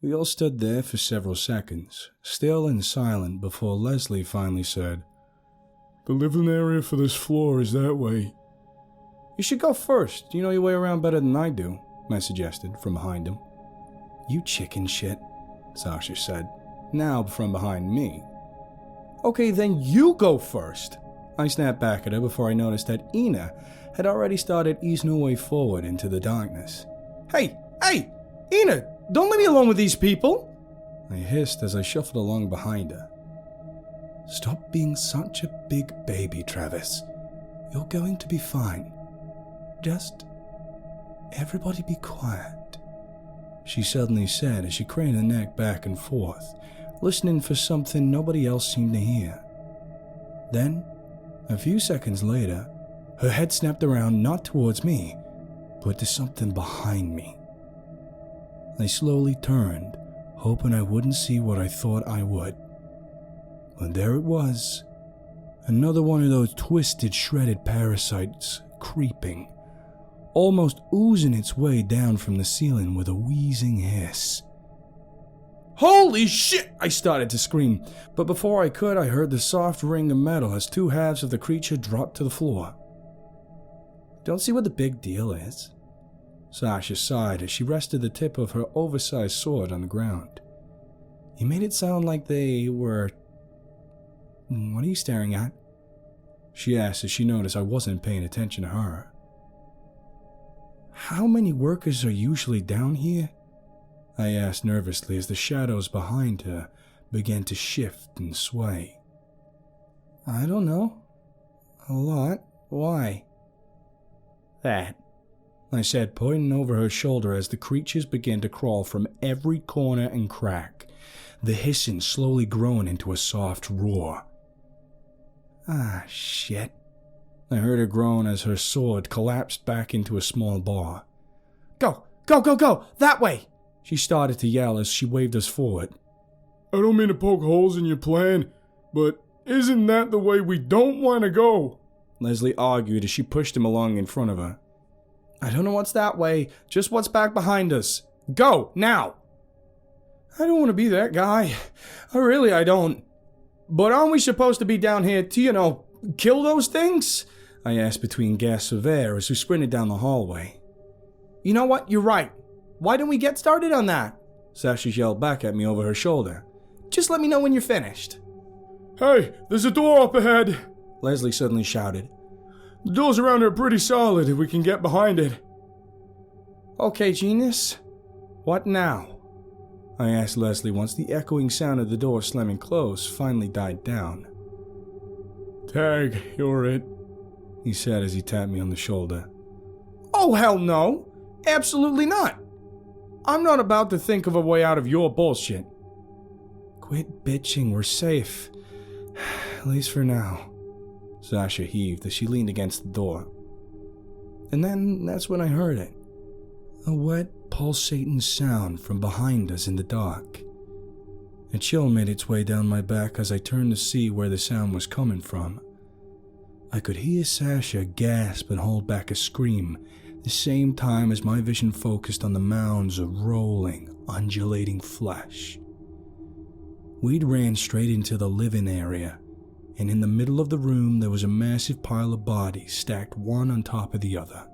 We all stood there for several seconds, still and silent, before Leslie finally said, "The living area for this floor is that way." "You should go first. You know your way around better than I do," I suggested from behind him. "You chicken shit," Sasha said, now from behind me. "Okay, then you go first." I snapped back at her before I noticed that Ina had already started easing her way forward into the darkness. Hey, Ina, don't leave me alone with these people," I hissed as I shuffled along behind her. "Stop being such a big baby, Travis. You're going to be fine. Just everybody be quiet," she suddenly said as she craned her neck back and forth, listening for something nobody else seemed to hear. Then, a few seconds later, her head snapped around not towards me, but to something behind me. I slowly turned, hoping I wouldn't see what I thought I would. But there it was, another one of those twisted, shredded parasites creeping, almost oozing its way down from the ceiling with a wheezing hiss. "Holy shit!" I started to scream, but before I could, I heard the soft ring of metal as two halves of the creature dropped to the floor. "Don't see what the big deal is," Sasha sighed as she rested the tip of her oversized sword on the ground. "You made it sound like they were... What are you staring at?" she asked as she noticed I wasn't paying attention to her. "How many workers are usually down here?" I asked nervously as the shadows behind her began to shift and sway. "I don't know. A lot. Why?" "That," I said, pointing over her shoulder as the creatures began to crawl from every corner and crack, the hissing slowly growing into a soft roar. "Ah, shit." I heard her groan as her sword collapsed back into a small bar. Go! That way!" she started to yell as she waved us forward. "I don't mean to poke holes in your plan, but isn't that the way we don't want to go?" Leslie argued as she pushed him along in front of her. "I don't know what's that way, just what's back behind us. Go, now!" "I don't want to be that guy. I don't. But aren't we supposed to be down here to, kill those things?" I asked between gasps of air as we sprinted down the hallway. "You know what? You're right. Why don't we get started on that?" Sasha yelled back at me over her shoulder. "Just let me know when you're finished." "Hey, there's a door up ahead," Leslie suddenly shouted. "The doors around here are pretty solid if we can get behind it." "Okay, genius. What now?" I asked Leslie once the echoing sound of the door slamming closed finally died down. "Tag, you're it," he said as he tapped me on the shoulder. "Oh, hell no! Absolutely not! I'm not about to think of a way out of your bullshit." "Quit bitching, we're safe. At least for now," Sasha heaved as she leaned against the door. And then that's when I heard it. A wet, pulsating sound from behind us in the dark. A chill made its way down my back as I turned to see where the sound was coming from. I could hear Sasha gasp and hold back a scream, the same time as my vision focused on the mounds of rolling, undulating flesh. We'd ran straight into the living area, and in the middle of the room there was a massive pile of bodies stacked one on top of the other.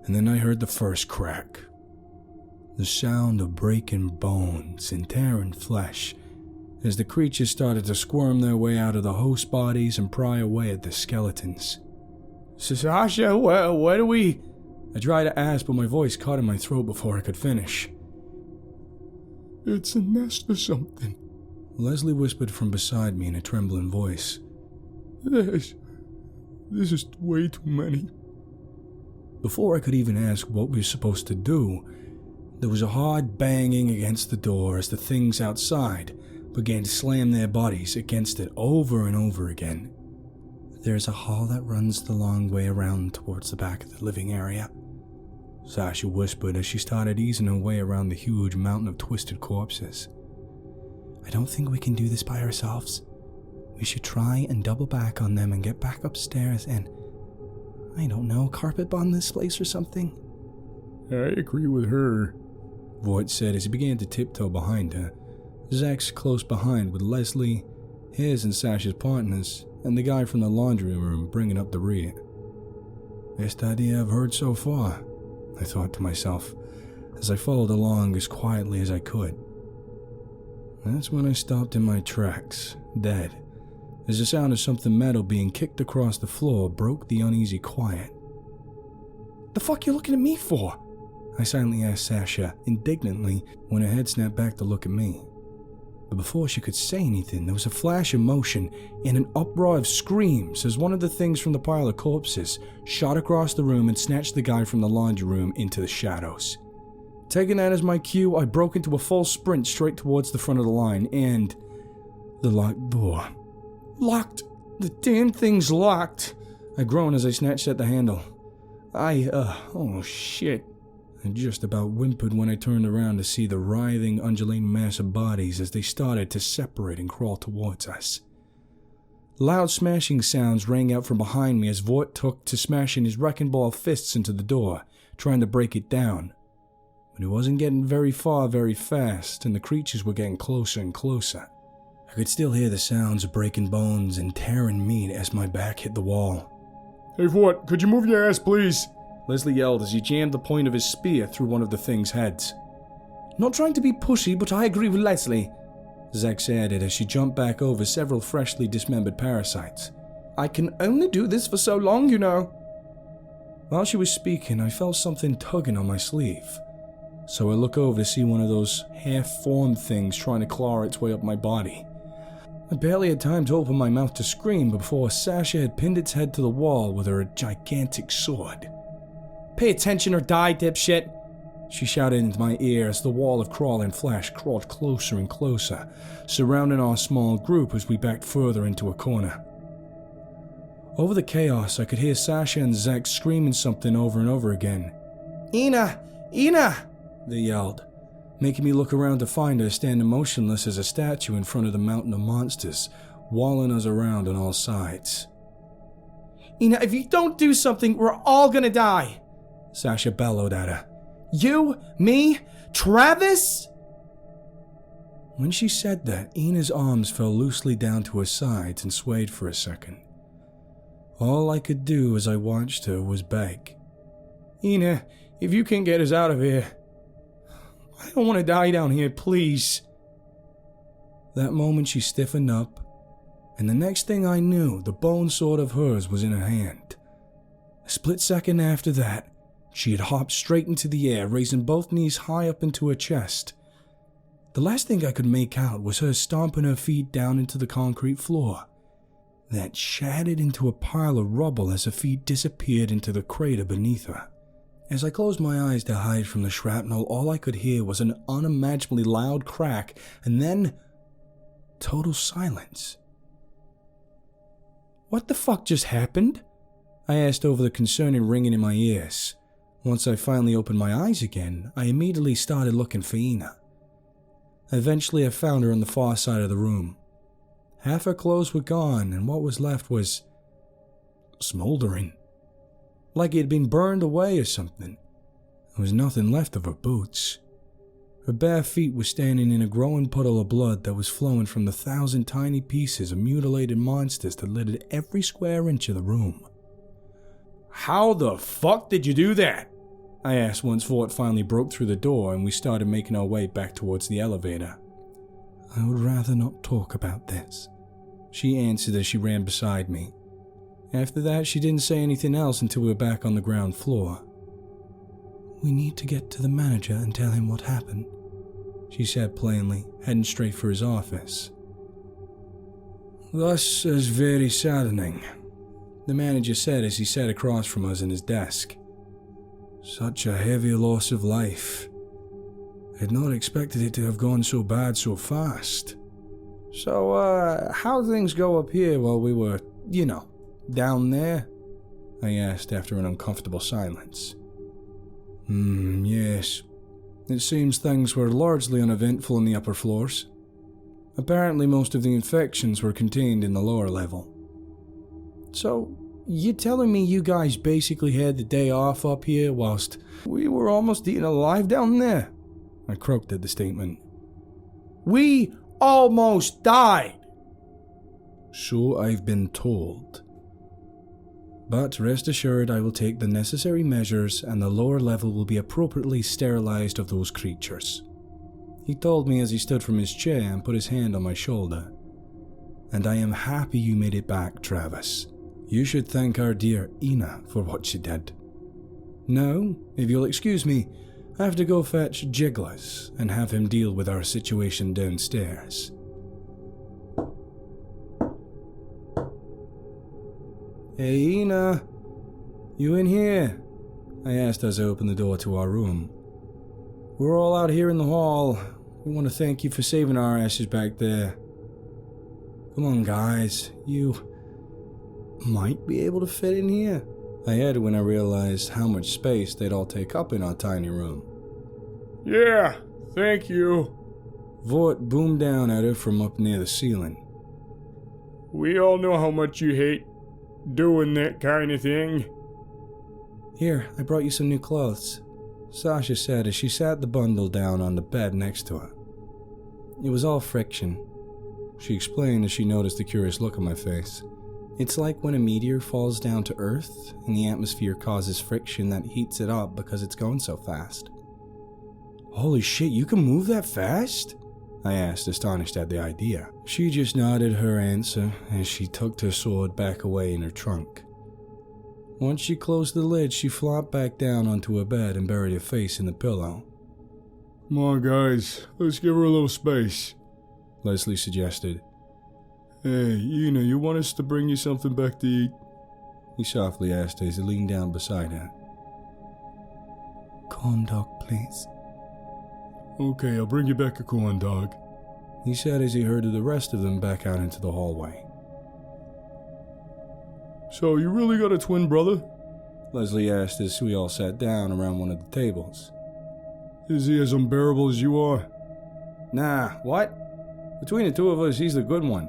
And then I heard the first crack. The sound of breaking bones and tearing flesh as the creatures started to squirm their way out of the host bodies and pry away at the skeletons. "Sasha, where do we..." I tried to ask, but my voice caught in my throat before I could finish. "It's a nest or something," Leslie whispered from beside me in a trembling voice. This is way too many." Before I could even ask what we were supposed to do, there was a hard banging against the door as the things outside began to slam their bodies against it over and over again. "There's a hall that runs the long way around towards the back of the living area," Sasha whispered as she started easing her way around the huge mountain of twisted corpses. "I don't think we can do this by ourselves. We should try and double back on them and get back upstairs and, I don't know, carpet bomb this place or something." "I agree with her. Vort said as he began to tiptoe behind her. Zach's close behind with Leslie, his and Sasha's partners, and the guy from the laundry room bringing up the rear. Best idea I've heard so far, I thought to myself, as I followed along as quietly as I could. That's when I stopped in my tracks, dead, as the sound of something metal being kicked across the floor broke the uneasy quiet. The fuck you looking at me for? I silently asked Sasha, indignantly, when her head snapped back to look at me. But before she could say anything, there was a flash of motion and an uproar of screams as one of the things from the pile of corpses shot across the room and snatched the guy from the laundry room into the shadows. Taking that as my cue, I broke into a full sprint straight towards the front of the line and the locked door. Locked! The damn thing's locked! I groaned as I snatched at the handle. Oh shit. I just about whimpered when I turned around to see the writhing, undulating mass of bodies as they started to separate and crawl towards us. Loud smashing sounds rang out from behind me as Vort took to smashing his wrecking ball fists into the door, trying to break it down. But he wasn't getting very far very fast, and the creatures were getting closer and closer. I could still hear the sounds of breaking bones and tearing meat as my back hit the wall. Hey Vort, could you move your ass please? Leslie yelled as he jammed the point of his spear through one of the thing's heads. Not trying to be pushy, but I agree with Leslie, Zax added as she jumped back over several freshly dismembered parasites. I can only do this for so long, you know. While she was speaking, I felt something tugging on my sleeve. So I look over to see one of those half-formed things trying to claw its way up my body. I barely had time to open my mouth to scream before Sasha had pinned its head to the wall with her gigantic sword. Pay attention or die, dipshit, she shouted into my ear as the wall of crawling flesh crawled closer and closer, surrounding our small group as we backed further into a corner. Over the chaos, I could hear Sasha and Zach screaming something over and over again. Ina! Ina! They yelled, making me look around to find her standing motionless as a statue in front of the mountain of monsters, walling us around on all sides. Ina, if you don't do something, we're all gonna die! Sasha bellowed at her. You? Me? Travis? When she said that, Ina's arms fell loosely down to her sides and swayed for a second. All I could do as I watched her was beg. Ina, if you can get us out of here. I don't want to die down here, please. That moment she stiffened up, and the next thing I knew, the bone sword of hers was in her hand. A split second after that, she had hopped straight into the air, raising both knees high up into her chest. The last thing I could make out was her stomping her feet down into the concrete floor, that shattered into a pile of rubble as her feet disappeared into the crater beneath her. As I closed my eyes to hide from the shrapnel, all I could hear was an unimaginably loud crack, and then total silence. What the fuck just happened? I asked over the concerning ringing in my ears. Once I finally opened my eyes again, I immediately started looking for Ina. Eventually I found her on the far side of the room. Half her clothes were gone, and what was left was smoldering. Like it had been burned away or something. There was nothing left of her boots. Her bare feet were standing in a growing puddle of blood that was flowing from the 1,000 tiny pieces of mutilated monsters that littered every square inch of the room. How the fuck did you do that? I asked once Vort finally broke through the door and we started making our way back towards the elevator. I would rather not talk about this, she answered as she ran beside me. After that, she didn't say anything else until we were back on the ground floor. We need to get to the manager and tell him what happened, she said plainly, heading straight for his office. This is very saddening, the manager said as he sat across from us in his desk. Such a heavy loss of life. I had not expected it to have gone so bad so fast. So, how'd things go up here while we were, down there? I asked after an uncomfortable silence. Yes. It seems things were largely uneventful in the upper floors. Apparently most of the infections were contained in the lower level. So, you telling me you guys basically had the day off up here whilst we were almost eaten alive down there? I croaked at the statement. We almost died. So I've been told. But rest assured I will take the necessary measures and the lower level will be appropriately sterilized of those creatures. He told me as he stood from his chair and put his hand on my shoulder. And I am happy you made it back, Travis. You should thank our dear Ina for what she did. Now, if you'll excuse me, I have to go fetch Jigglers and have him deal with our situation downstairs. Hey Ina, you in here? I asked as I opened the door to our room. We're all out here in the hall. We want to thank you for saving our asses back there. Come on guys, you might be able to fit in here. I added when I realized how much space they'd all take up in our tiny room. Yeah, thank you. Vort boomed down at her from up near the ceiling. We all know how much you hate doing that kind of thing. Here, I brought you some new clothes, Sasha said as she sat the bundle down on the bed next to her. It was all friction, she explained as she noticed the curious look on my face. It's like when a meteor falls down to Earth and the atmosphere causes friction that heats it up because it's going so fast. Holy shit, you can move that fast? I asked, astonished at the idea. She just nodded her answer as she tucked her sword back away in her trunk. Once she closed the lid, she flopped back down onto her bed and buried her face in the pillow. Come on, guys, let's give her a little space, Leslie suggested. Hey, Ina, you want us to bring you something back to eat? He softly asked as he leaned down beside her. Corn dog, please. Okay, I'll bring you back a corn dog, he said as he herded the rest of them back out into the hallway. So, you really got a twin brother? Leslie asked as we all sat down around one of the tables. Is he as unbearable as you are? Nah, what? Between the two of us, he's the good one.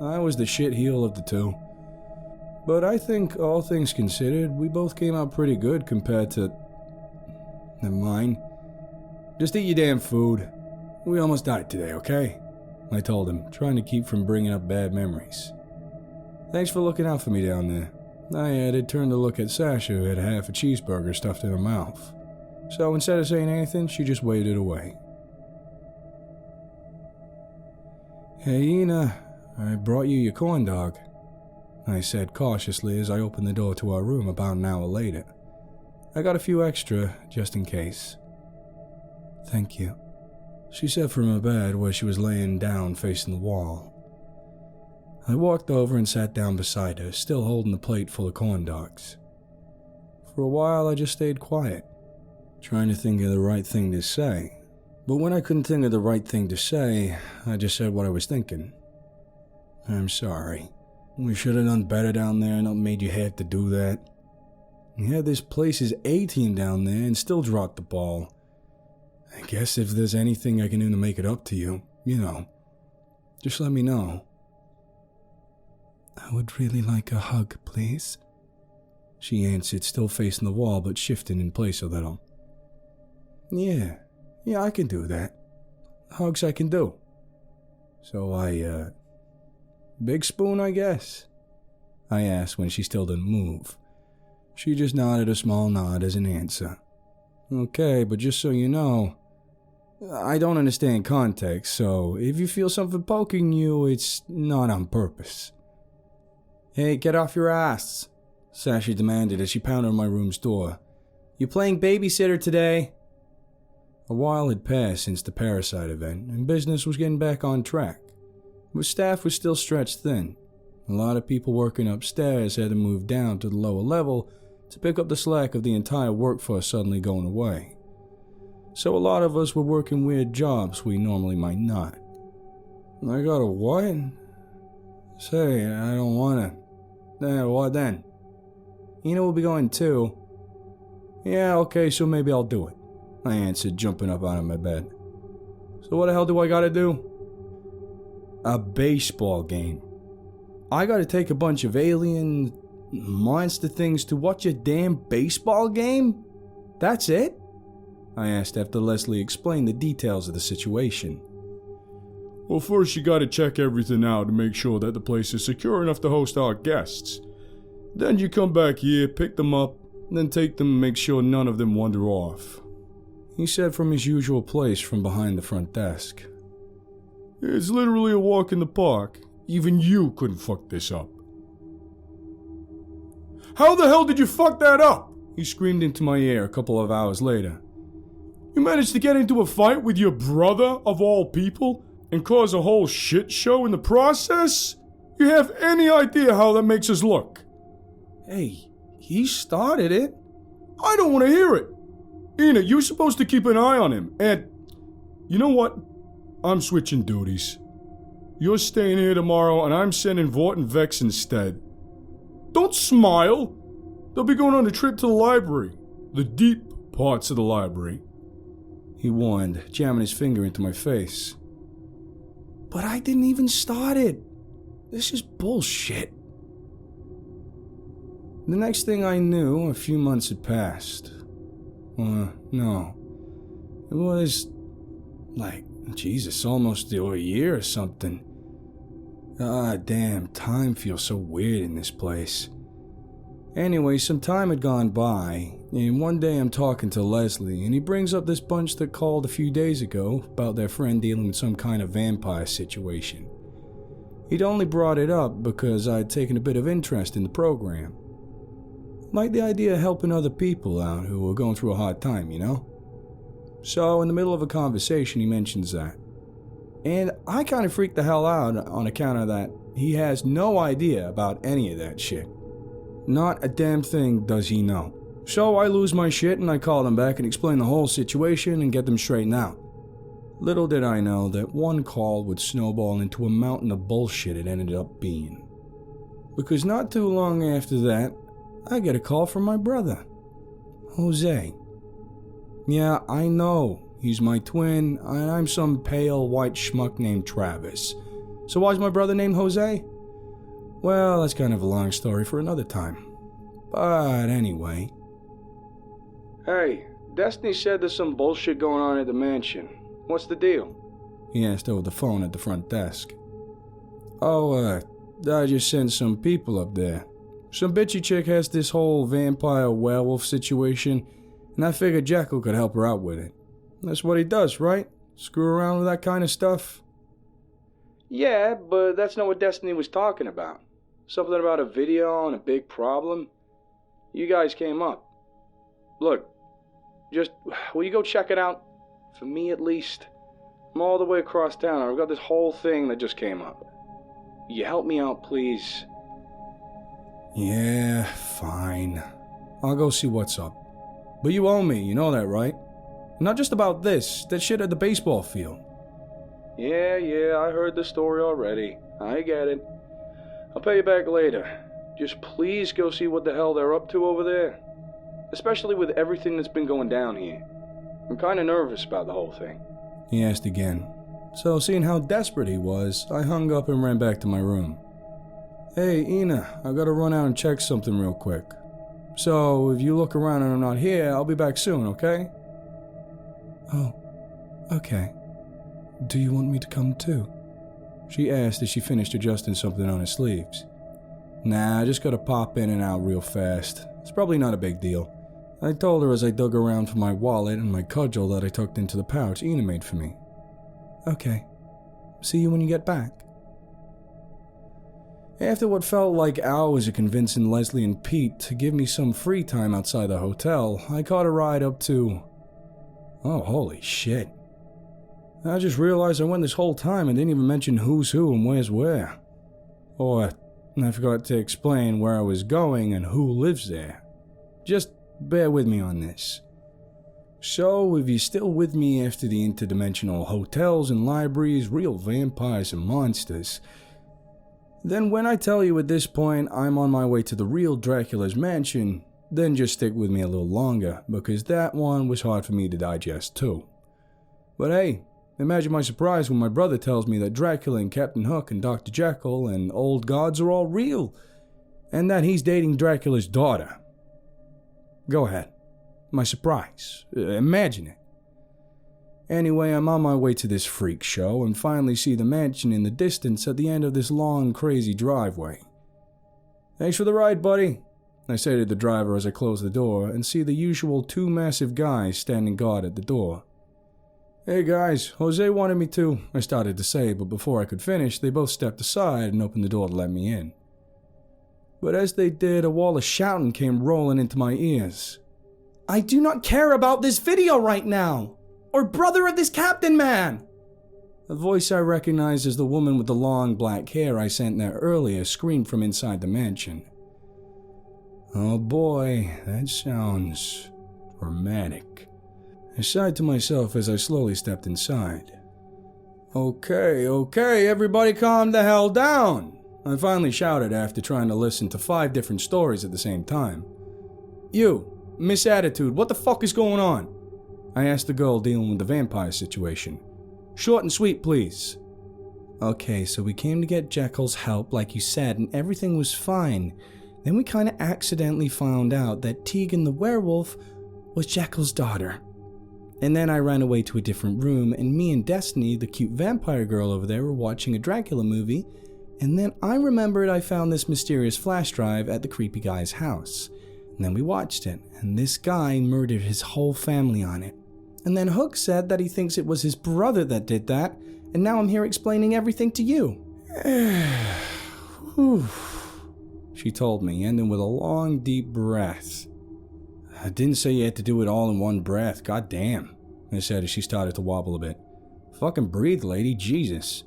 I was the shitheel of the two. But I think, all things considered, we both came out pretty good compared to... Never mind. Just eat your damn food. We almost died today, okay? I told him, trying to keep from bringing up bad memories. Thanks for looking out for me down there. I added, turned to look at Sasha, who had half a cheeseburger stuffed in her mouth. So instead of saying anything, she just waved it away. Hey, Ina, I brought you your corn dog, I said cautiously as I opened the door to our room about an hour later. I got a few extra, just in case. Thank you, she said from her bed where she was laying down facing the wall. I walked over and sat down beside her, still holding the plate full of corn dogs. For a while I just stayed quiet, trying to think of the right thing to say. But when I couldn't think of the right thing to say, I just said what I was thinking. I'm sorry. We should have done better down there and not made you have to do that. You had this place's A-team down there and still dropped the ball. I guess if there's anything I can do to make it up to you, just let me know. I would really like a hug, please, she answered, still facing the wall but shifting in place a little. Yeah, I can do that. Hugs I can do. So big spoon, I guess? I asked when she still didn't move. She just nodded a small nod as an answer. Okay, but just so you know, I don't understand context, so if you feel something poking you, it's not on purpose. Hey, get off your ass, Sasha demanded as she pounded on my room's door. You playing babysitter today? A while had passed since the Parasite event, and business was getting back on track. But staff was still stretched thin. A lot of people working upstairs had to move down to the lower level to pick up the slack of the entire workforce suddenly going away. So a lot of us were working weird jobs we normally might not. I got a what? Say, I don't wanna. What then? Ina will be going too. Yeah, okay, so maybe I'll do it, I answered, jumping up out of my bed. So what the hell do I gotta do? A baseball game. I gotta take a bunch of alien monster things to watch a damn baseball game? That's it? I asked after Leslie explained the details of the situation. Well, first you gotta check everything out to make sure that the place is secure enough to host our guests. Then you come back here, pick them up, then take them and make sure none of them wander off. He said from his usual place from behind the front desk. It's literally a walk in the park. Even you couldn't fuck this up. How the hell did you fuck that up? He screamed into my ear a couple of hours later. You managed to get into a fight with your brother, of all people, and cause a whole shit show in the process? You have any idea how that makes us look? Hey, he started it. I don't want to hear it. Ina, you're supposed to keep an eye on him, and... You know what? I'm switching duties. You're staying here tomorrow, and I'm sending Vort and Vex instead. Don't smile! They'll be going on a trip to the library. The deep parts of the library. He warned, jamming his finger into my face. But I didn't even start it. This is bullshit. The next thing I knew, a few months had passed. No. It was, almost a year or something. Damn, time feels so weird in this place. Anyway, some time had gone by, and one day I'm talking to Leslie, and he brings up this bunch that called a few days ago about their friend dealing with some kind of vampire situation. He'd only brought it up because I'd taken a bit of interest in the program. Like the idea of helping other people out who were going through a hard time, you know? So, in the middle of a conversation, he mentions that. And I kind of freaked the hell out on account of that. He has no idea about any of that shit. Not a damn thing does he know. So I lose my shit and I call him back and explain the whole situation and get them straightened out. Little did I know that one call would snowball into a mountain of bullshit it ended up being. Because not too long after that, I get a call from my brother, Jose. Yeah, I know, he's my twin, and I'm some pale white schmuck named Travis. So why's my brother named Jose? Well, that's kind of a long story for another time. But anyway. Hey, Destiny said there's some bullshit going on at the mansion. What's the deal? He asked over the phone at the front desk. I just sent some people up there. Some bitchy chick has this whole vampire werewolf situation, and I figured Jekyll could help her out with it. That's what he does, right? Screw around with that kind of stuff? Yeah, but that's not what Destiny was talking about. Something about a video and a big problem. You guys came up. Look, will you go check it out? For me, at least. I'm all the way across town. I've got this whole thing that just came up. You help me out, please? Yeah, fine. I'll go see what's up. But you owe me, you know that, right? Not just about this, that shit at the baseball field. Yeah, I heard the story already. I get it. I'll pay you back later. Just please go see what the hell they're up to over there. Especially with everything that's been going down here. I'm kind of nervous about the whole thing. He asked again. So, seeing how desperate he was, I hung up and ran back to my room. Hey, Ina, I gotta run out and check something real quick. So, if you look around and I'm not here, I'll be back soon, okay? Oh, okay. Do you want me to come too? She asked as she finished adjusting something on her sleeves. Nah, I just gotta pop in and out real fast. It's probably not a big deal. I told her as I dug around for my wallet and my cudgel that I tucked into the pouch Ina made for me. Okay. See you when you get back. After what felt like hours of convincing Leslie and Pete to give me some free time outside the hotel, I caught a ride up to... Oh, holy shit. I just realized I went this whole time and didn't even mention who's who and where's where. Or, I forgot to explain where I was going and who lives there. Just bear with me on this. So, if you're still with me after the interdimensional hotels and libraries, real vampires and monsters, then when I tell you at this point I'm on my way to the real Dracula's mansion, then just stick with me a little longer, because that one was hard for me to digest too. But hey, imagine my surprise when my brother tells me that Dracula and Captain Hook and Dr. Jekyll and old gods are all real, and that he's dating Dracula's daughter. Go ahead. My surprise. Imagine it. Anyway, I'm on my way to this freak show and finally see the mansion in the distance at the end of this long, crazy driveway. "Thanks for the ride, buddy," I say to the driver as I close the door and see the usual two massive guys standing guard at the door. "Hey guys, Jose wanted me to," I started to say, but before I could finish, they both stepped aside and opened the door to let me in. But as they did, a wall of shouting came rolling into my ears. "I do not care about this video right now! Or brother of this captain man!" A voice I recognized as the woman with the long black hair I sent there earlier screamed from inside the mansion. Oh boy, that sounds dramatic. I sighed to myself as I slowly stepped inside. Okay, everybody calm the hell down, I finally shouted after trying to listen to 5 different stories at the same time. "You, Miss Attitude, what the fuck is going on?" I asked the girl dealing with the vampire situation. "Short and sweet, please." "Okay, so we came to get Jekyll's help like you said and everything was fine. Then we kinda accidentally found out that Tegan the werewolf was Jekyll's daughter. And then I ran away to a different room and me and Destiny, the cute vampire girl over there, were watching a Dracula movie. And then I remembered I found this mysterious flash drive at the creepy guy's house. And then we watched it, and this guy murdered his whole family on it. And then Hook said that he thinks it was his brother that did that, and now I'm here explaining everything to you." She told me, ending with a long, deep breath. "I didn't say you had to do it all in one breath, goddamn," I said as she started to wobble a bit. "Fucking breathe, lady, Jesus."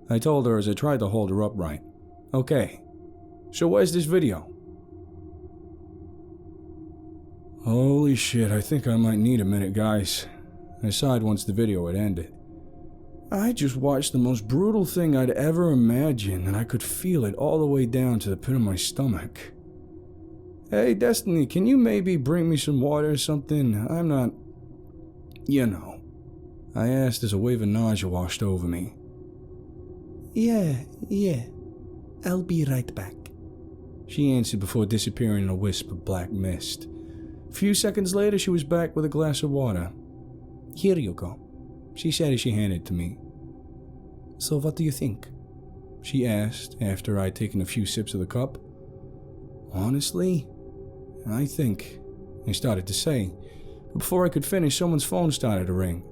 I told her as I tried to hold her upright. "Okay, so where's this video?" Holy shit, I think I might need a minute, guys. I sighed once the video had ended. I just watched the most brutal thing I'd ever imagined, and I could feel it all the way down to the pit of my stomach. "Hey, Destiny, can you maybe bring me some water or something? I'm not... you know," I asked as a wave of nausea washed over me. Yeah, I'll be right back," she answered before disappearing in a wisp of black mist. A few seconds later, she was back with a glass of water. "Here you go," she said as she handed it to me. "So what do you think?" she asked after I'd taken a few sips of the cup. "Honestly, I think," I started to say, but before I could finish, someone's phone started to ring.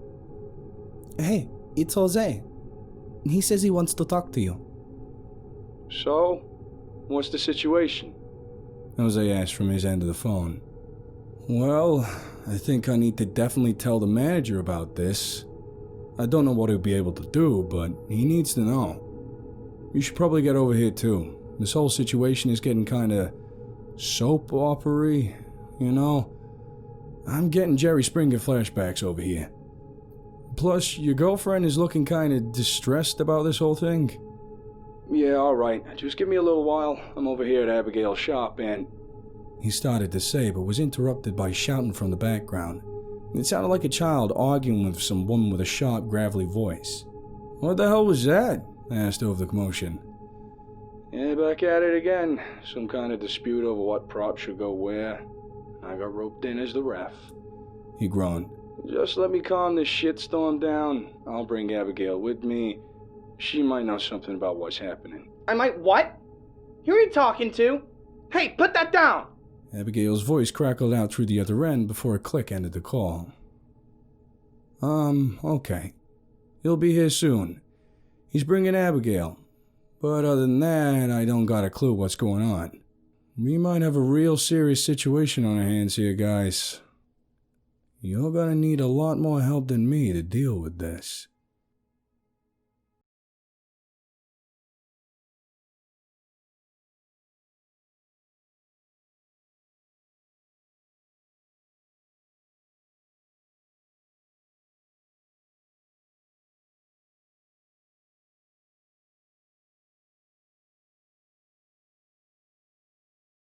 "Hey, it's Jose. He says he wants to talk to you." "So, what's the situation?" Jose asked from his end of the phone. "Well, I think I need to definitely tell the manager about this. I don't know what he'll be able to do, but he needs to know. You should probably get over here too. This whole situation is getting kinda soap opera-y, you know? I'm getting Jerry Springer flashbacks over here. Plus, your girlfriend is looking kinda distressed about this whole thing." "Yeah, alright. Just give me a little while. I'm over here at Abigail's shop and..." He started to say, but was interrupted by shouting from the background. It sounded like a child arguing with some woman with a sharp, gravelly voice. "What the hell was that?" I asked over the commotion. "Yeah, back at it again. Some kind of dispute over what prop should go where. I got roped in as the ref," he groaned. "Just let me calm this shitstorm down. I'll bring Abigail with me. She might know something about what's happening." "I might what? Who are you talking to? Hey, put that down!" Abigail's voice crackled out through the other end before a click ended the call. Okay. He'll be here soon. He's bringing Abigail. But other than that, I don't got a clue what's going on. We might have a real serious situation on our hands here, guys. You're gonna need a lot more help than me to deal with this."